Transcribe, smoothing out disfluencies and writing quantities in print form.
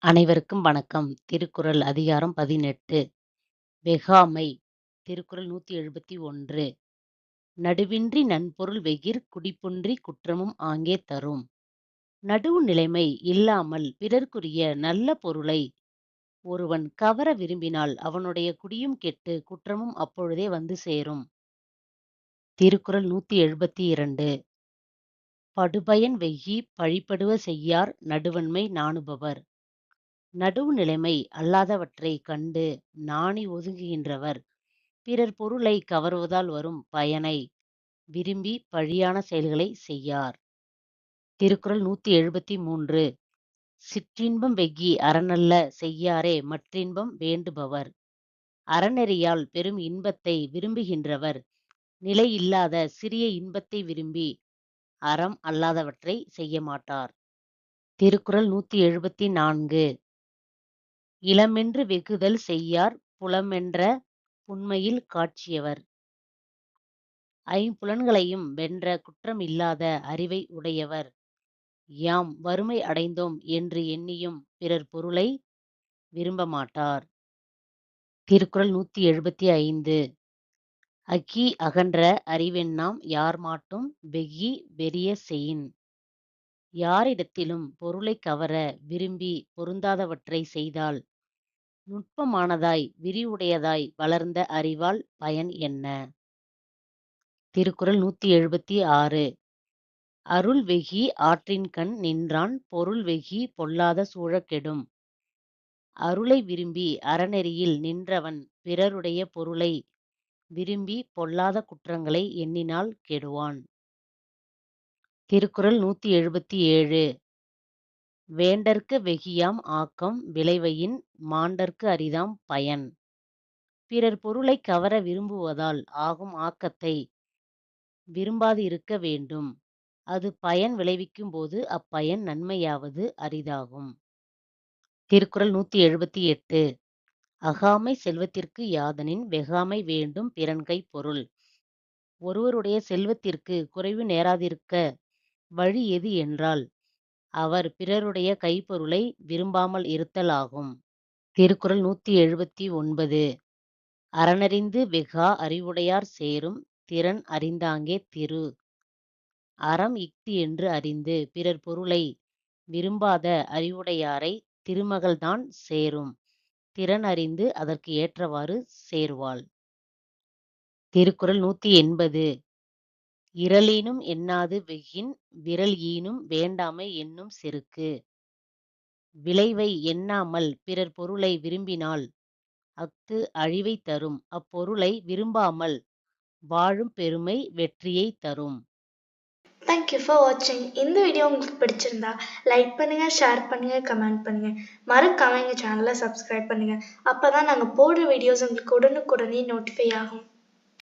அனைவருக்கும் வணக்கம். திருக்குறள் அதிகாரம் 18 வெஃகாமை. திருக்குறள் 171. நடுவின்றி நன்பொருள் வெகிற் குடிப்பொன்றிக் குற்றமும் ஆங்கே தரும். நடுவு நிலைமை இல்லாமல் பிறர்க்குரிய நல்ல பொருளை ஒருவன் கவர விரும்பினால் அவனுடைய குடியும் கெட்டு குற்றமும் அப்பொழுதே வந்து சேரும். திருக்குறள் 172. படுபயன் வெய்கிப் பழிபடுவ செய்யார் நடுவன்மை நாணுபவர். நடுவு நிலைமை அல்லாதவற்றைக் கண்டு நாணி ஒதுங்குகின்றவர் பிறர் பொருளை கவருவதால் வரும் பயனை விரும்பி பழியான செயல்களை செய்யார். திருக்குறள் 173. சிற்றின்பம் வெஃகி அறனல்ல செய்யாரே மற்றின்பம் வேண்டுபவர். அறநெறியால் பெரும் இன்பத்தை விரும்புகின்றவர் நிலையில்லாத சிறிய இன்பத்தை விரும்பி அறம் அல்லாதவற்றை செய்யமாட்டார். திருக்குறள் 174. இளமென்று வெகுதல் செய்யார் புலமென்ற புன்மையில் காட்சியவர். ஐம்புலன்களையும் வென்ற குற்றமில்லாத அறிவை உடையவர் யாம் வறுமை அடைந்தோம் என்று எண்ணியும் பிறர் பொருளை விரும்பமாட்டார். திருக்குறள் 175. அக்கி அகன்ற அறிவெண்ணாம் யார்மாட்டும் வெஃகி வெறிய செயின். யாரிடத்திலும் பொருளைக் கவர விரும்பி பொருந்தாதவற்றை செய்தால் நுட்பமானதாய் விரிவுடையதாய் வளர்ந்த அறிவால் பயன் என்ன? திருக்குறள் 176. அருள் வெஃகி ஆற்றின்கண் நின்றான் பொருள் வெஃகி பொல்லாத சூழக் கெடும். அருளை விரும்பி அறநெறியில் நின்றவன் பிறருடைய பொருளை விரும்பி பொல்லாத குற்றங்களை எண்ணினால் கெடுவான். திருக்குறள் 177. வேண்டற்க வெஃகியாம் ஆக்கம் விளைவயின் மாண்டற்கு அரிதாம் பயன். பிறர் பொருளைக் கவர விரும்புவதால் ஆகும் ஆக்கத்தை விரும்பாது இருக்க வேண்டும். அது பயன் விளைவிக்கும்போது அப்பயன் நன்மையாவது அரிதாகும். திருக்குறள் 178. அகாமை செல்வத்திற்கு யாதனின் வெஃகாமை வேண்டும் பிறன்கைப் பொருள். ஒருவருடைய செல்வத்திற்கு குறைவு நேராதிருக்க வழி எது என்றால் அவர் பிறருடைய கைப்பொருளை விரும்பாமல் இருத்தல் ஆகும். திருக்குறள் 179. அறனறிந்து வெஃகா அறிவுடையார் சேரும் திறன் அறிந்தாங்கே திரு. அறம் இஃது என்று அறிந்து பிறர் பொருளை விரும்பாத அறிவுடையாரை திருமகள்தான் சேரும் திறன் அறிந்து அதற்கு ஏற்றவாறு சேருவாள். திருக்குறள் 180. இரலீனும் எண்ணாது வெஃகின் விறல் ஈனும் வேண்டாமை எண்ணும் செருக்கு. விளைவை எண்ணாமல் பிறர் பொருளை விரும்பினால் அஃது அழிவைத் தரும். அப்பொருளை விரும்பாமல் வாழும் பெருமை வெற்றியைத் தரும். தேங்க்யூ ஃபார் வாட்சிங். இந்த வீடியோ உங்களுக்கு பிடிச்சிருந்தா லைக் பண்ணுங்க, ஷேர் பண்ணுங்க, கமெண்ட் பண்ணுங்க. மறக்காம எங்கள் சேனலை சப்ஸ்கிரைப் பண்ணுங்க. அப்பதான் நாங்கள் போடுற வீடியோஸ் உங்களுக்கு உடனுக்குடனே நோட்டிஃபை ஆகும்.